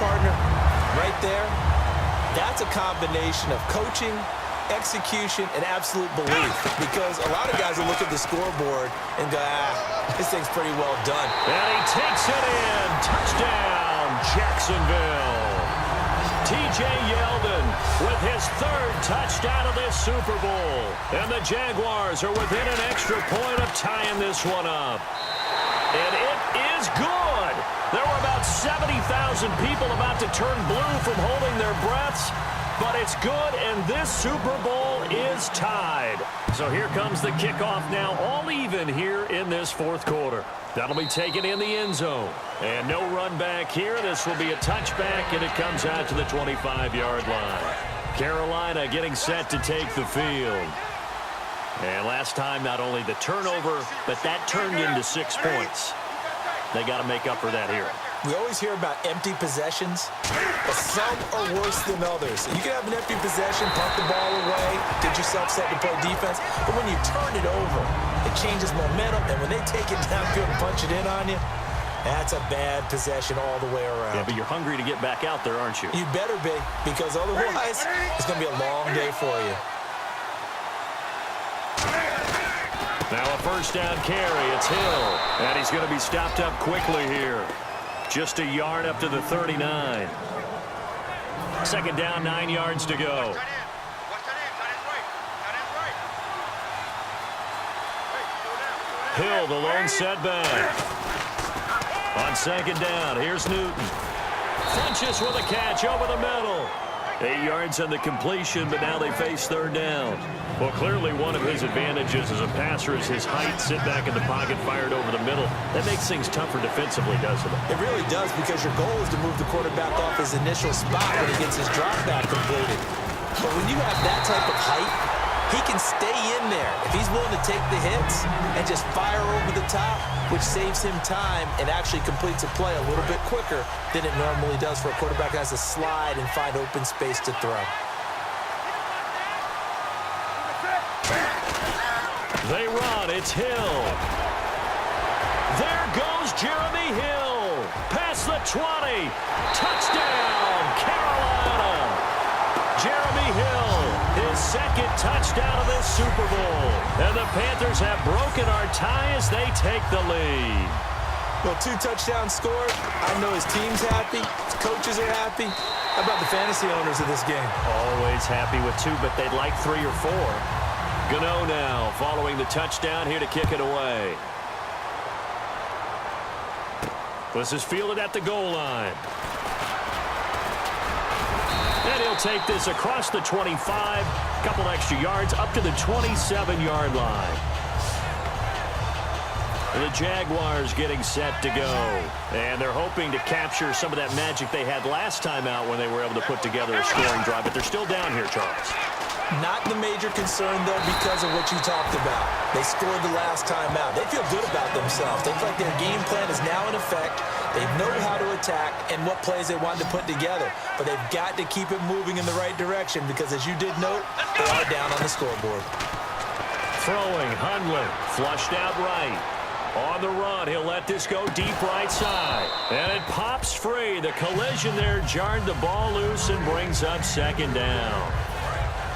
partner, right there, that's a combination of coaching, execution, and absolute belief. Because a lot of guys will look at the scoreboard and go, this thing's pretty well done. And he takes it in. Touchdown, Jacksonville. T.J. Yeldon with his third touchdown of this Super Bowl. And the Jaguars are within an extra point of tying this one up. And it is good. There were about 70,000 people about to turn blue from holding their breaths. But it's good, and this Super Bowl is tied. So here comes the kickoff now, all even here in this fourth quarter. That'll be taken in the end zone. And no run back here. This will be a touchback, and it comes out to the 25-yard line. Carolina getting set to take the field. And last time, not only the turnover, but that turned into 6 points. They got to make up for that here. We always hear about empty possessions, but some are worse than others. You can have an empty possession, punt the ball away, get yourself set to play defense, but when you turn it over, it changes momentum, and when they take it downfield and punch it in on you, that's a bad possession all the way around. Yeah, but you're hungry to get back out there, aren't you? You better be, because otherwise, it's going to be a long day for you. Now a first down carry. It's Hill. And he's going to be stopped up quickly here. Just a yard up to the 39. Second down, 9 yards to go. Hill, the lone setback. On second down, here's Newton. Funchess with a catch over the middle. 8 yards on the completion, but now they face third down. Well, clearly one of his advantages as a passer is his height. Sit back in the pocket, fired over the middle. That makes things tougher defensively, doesn't it? It really does, because your goal is to move the quarterback off his initial spot when he gets his drop back completed. But when you have that type of height, he can stay in there if he's willing to take the hits and just fire over the top, which saves him time and actually completes a play a little bit quicker than it normally does for a quarterback that has to slide and find open space to throw. They run. It's Hill. There goes Jeremy Hill. Past the 20. Touchdown, Carolina. Jeremy Hill, his second touchdown of this Super Bowl. And the Panthers have broken our tie as they take the lead. Well, 2 touchdowns scored. I know his team's happy. His coaches are happy. How about the fantasy owners of this game? Always happy with 2, but they'd like 3 or 4. Gano now following the touchdown here to kick it away. This is fielded at the goal line. And he'll take this across the 25, couple extra yards up to the 27-yard line. The Jaguars getting set to go. And they're hoping to capture some of that magic they had last time out when they were able to put together a scoring drive. But they're still down here, Charles. Not the major concern, though, because of what you talked about. They scored the last time out. They feel good about themselves. They feel like their game plan is now in effect. They know how to attack and what plays they want to put together. But they've got to keep it moving in the right direction because, as you did note, they are down on the scoreboard. Throwing, Hundley, flushed out right. On the run, he'll let this go deep right side. And it pops free. The collision there jarred the ball loose and brings up second down.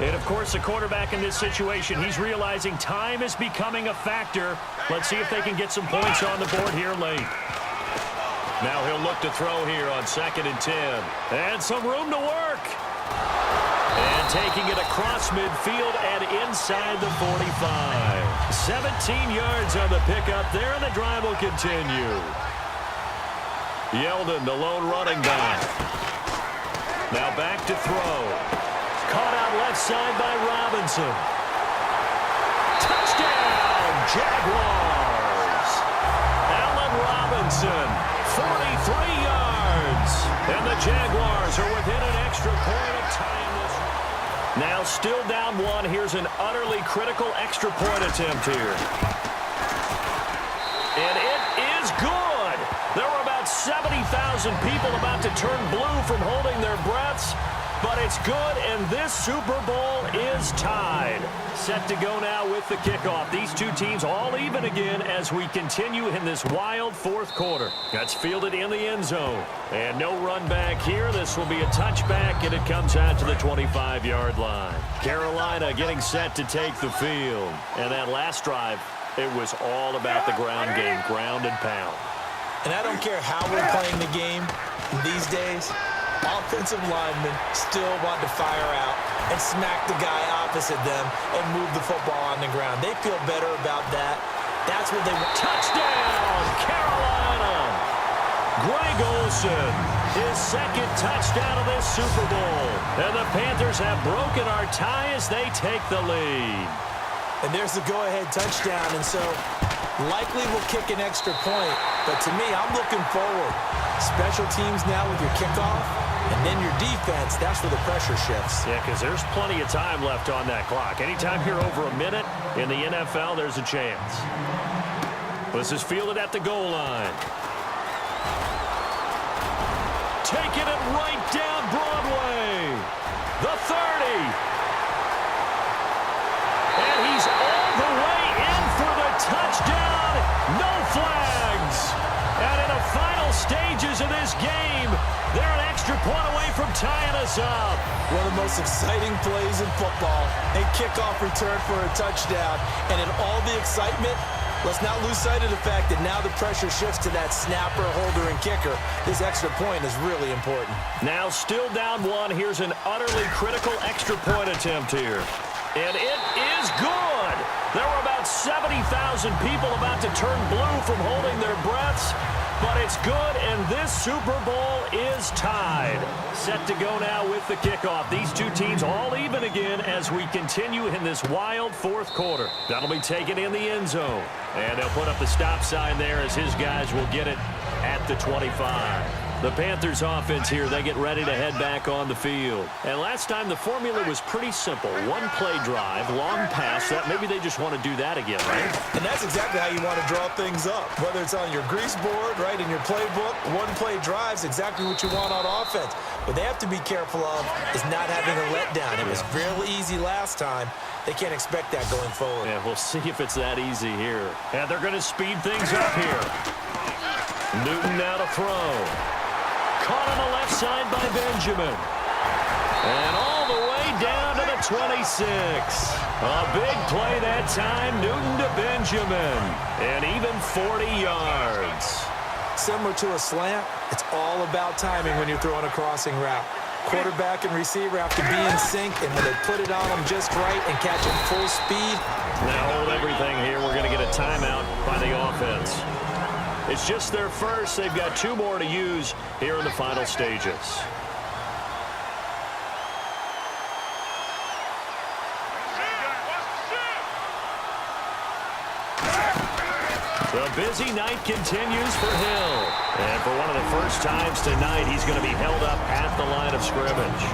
And, of course, the quarterback in this situation, he's realizing time is becoming a factor. Let's see if they can get some points on the board here late. Now he'll look to throw here on 2nd and 10. And some room to work. And taking it across midfield and inside the 45. 17 yards on the pickup there, and the drive will continue. Yeldon, the lone running back. Now back to throw. Caught out left side by Robinson. Touchdown, Jaguars. Allen Robinson, 43 yards. And the Jaguars are within an extra point of tying this. Now still down 1. Here's an utterly critical extra point attempt here. And it is good. There were about 70,000 people about to turn blue from holding their breaths. but it's good, and this Super Bowl is tied. Set to go now with the kickoff. These two teams all even again as we continue in this wild fourth quarter. That's fielded in the end zone. And no run back here. This will be a touchback, and it comes out to the 25-yard line. Carolina getting set to take the field. And that last drive, it was all about the ground game, ground and pound. And I don't care how we're playing the game these days, offensive linemen still want to fire out and smack the guy opposite them and move the football on the ground. They feel better about that. That's what they want. Touchdown, Carolina! Greg Olsen, his second touchdown of this Super Bowl. And the Panthers have broken our tie as they take the lead. And there's the go-ahead touchdown, and so likely we'll kick an extra point. But to me, I'm looking forward. Special teams now with your kickoff, and then your defense, that's where the pressure shifts. Yeah, because there's plenty of time left on that clock. Anytime you're over a minute in the NFL, there's a chance. This is fielded at the goal line. Taking it right down Broadway. The 30. And he's all the way in for the touchdown. No flags. And in the final stages of this game, they're an extra point away from tying us up. One of the most exciting plays in football. A kickoff return for a touchdown. And in all the excitement, let's not lose sight of the fact that now the pressure shifts to that snapper, holder, and kicker. This extra point is really important. Now still down one. Here's an utterly critical extra point attempt here. And it is good. There were about 70,000 people about to turn blue from holding their breaths. But it's good, and this Super Bowl is tied. Set to go now with the kickoff. These two teams all even again as we continue in this wild fourth quarter. That'll be taken in the end zone. And they'll put up the stop sign there as his guys will get it at the 25. The Panthers offense here, they get ready to head back on the field. And last time the formula was pretty simple. One play drive, long pass. That maybe they just want to do that again, right? And that's exactly how you want to draw things up. Whether it's on your grease board, right, in your playbook, one play drive's exactly what you want on offense. What they have to be careful of is not having a letdown. It was real easy last time. They can't expect that going forward. Yeah, we'll see if it's that easy here. And they're going to speed things up here. Newton now to throw. Caught on the left side by Benjamin. And all the way down to the 26. A big play that time, Newton to Benjamin. And even 40 yards. Similar to a slant, it's all about timing when you're throwing a crossing route. Quarterback and receiver have to be in sync, and when they put it on them just right and catch it full speed. Now hold everything here. We're going to get a timeout by the offense. It's just their first. They've got two more to use here in the final stages. The busy night continues for Hill. And for one of the first times tonight, he's going to be held up at the line of scrimmage.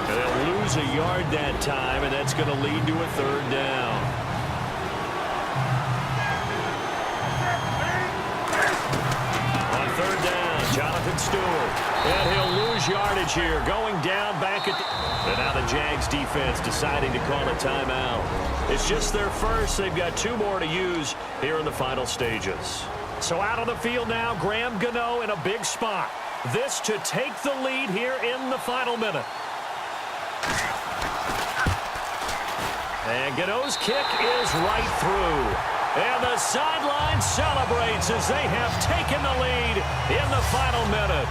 And they'll lose a yard that time, and that's going to lead to a third down. Third down, Jonathan Stewart. And he'll lose yardage here, going down back at the... And now the Jags defense deciding to call a timeout. It's just their first. They've got two more to use here in the final stages. So out on the field now, Graham Gano in a big spot. This to take the lead here in the final minute. And Gano's kick is right through. And the sideline celebrates as they have taken the lead in the final minute.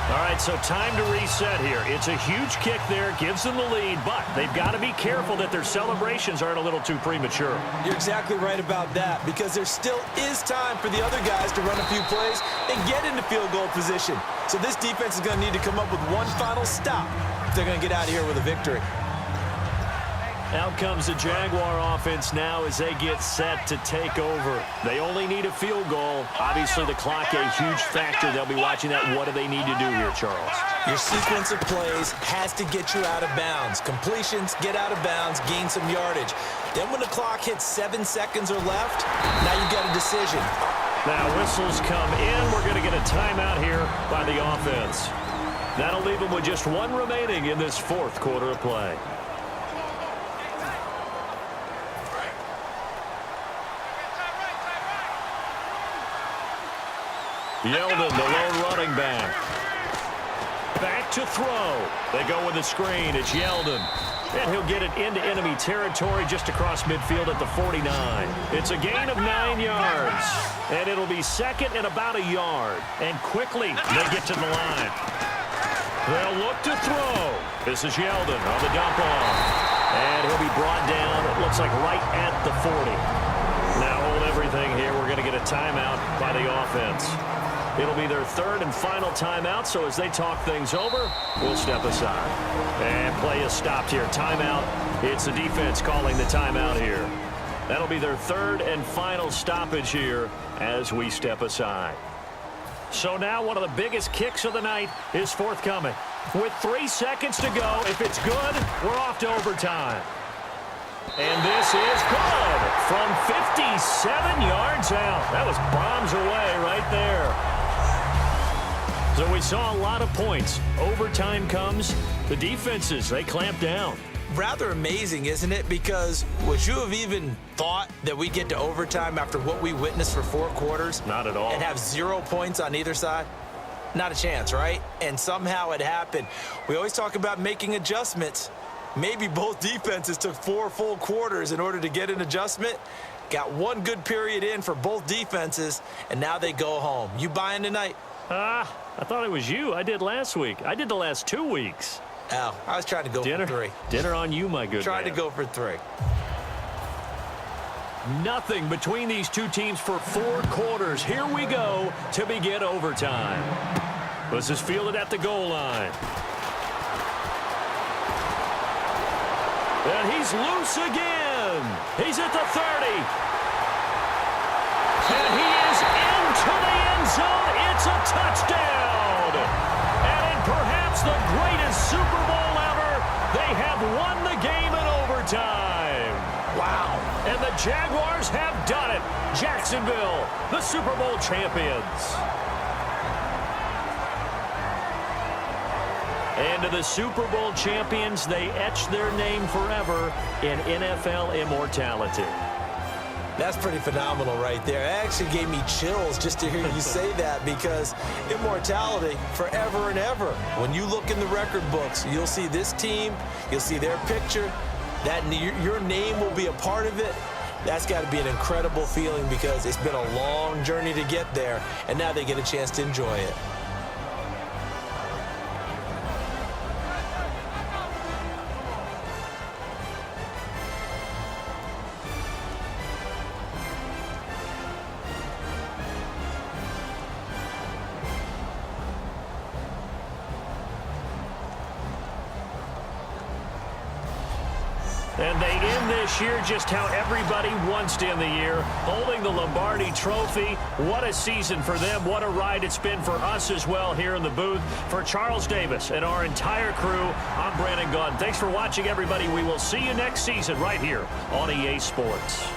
All right, so time to reset here. It's a huge kick there, gives them the lead, but they've got to be careful that their celebrations aren't a little too premature. You're exactly right about that, because there still is time for the other guys to run a few plays and get into field goal position. So this defense is going to need to come up with one final stop if they're going to get out of here with a victory. Out comes the Jaguar offense now as they get set to take over. They only need a field goal. Obviously, the clock a huge factor. They'll be watching that. What do they need to do here, Charles? Your sequence of plays has to get you out of bounds. Completions, get out of bounds, gain some yardage. Then when the clock hits 7 seconds or left, now you've got a decision. Now whistles come in. We're going to get a timeout here by the offense. That'll leave them with just one remaining in this fourth quarter of play. Yeldon, the lone running back. Back to throw. They go with the screen. It's Yeldon. And he'll get it into enemy territory just across midfield at the 49. It's a gain of 9 yards. And it'll be second and about a yard. And quickly they get to the line. They'll look to throw. This is Yeldon on the dump off. And he'll be brought down, it looks like right at the 40. Now hold everything here. We're going to get a timeout by the offense. It'll be their third and final timeout, so as they talk things over, we'll step aside. And play is stopped here. Timeout. It's the defense calling the timeout here. That'll be their third and final stoppage here as we step aside. So now one of the biggest kicks of the night is forthcoming. With 3 seconds to go, if it's good, we're off to overtime. And this is good from 57 yards out. That was bombs away right there. So we saw a lot of points. Overtime comes. The defenses, they clamp down. Rather amazing, isn't it? Because would you have even thought that we get to overtime after what we witnessed for 4 quarters? Not at all. And have 0 points on either side? Not a chance, right? And somehow it happened. We always talk about making adjustments. Maybe both defenses took 4 full quarters in order to get an adjustment. Got 1 good period in for both defenses, and now they go home. You buying tonight? I thought it was you. I did last week. I did the last 2 weeks. Oh, I was trying to go for 3. Dinner on you, my good Trying man. to go for 3. Nothing between these two teams for 4 quarters. Here we go to begin overtime. This is fielded at the goal line. And he's loose again. He's at the 30. And he is into the end zone. It's a touchdown. And in perhaps the greatest Super Bowl ever, they have won the game in overtime. Wow. And the Jaguars have done it. Jacksonville, the Super Bowl champions. And to the Super Bowl champions, they etch their name forever in NFL immortality. That's pretty phenomenal right there. It actually gave me chills just to hear you say that, because immortality forever and ever. When you look in the record books, you'll see this team, you'll see their picture, that your name will be a part of it. That's got to be an incredible feeling, because it's been a long journey to get there, and now they get a chance to enjoy it. And they end this year just how everybody wants to end the year, holding the Lombardi Trophy. What a season for them. What a ride it's been for us as well here in the booth. For Charles Davis and our entire crew, I'm Brandon Gaudin. Thanks for watching, everybody. We will see you next season right here on EA Sports.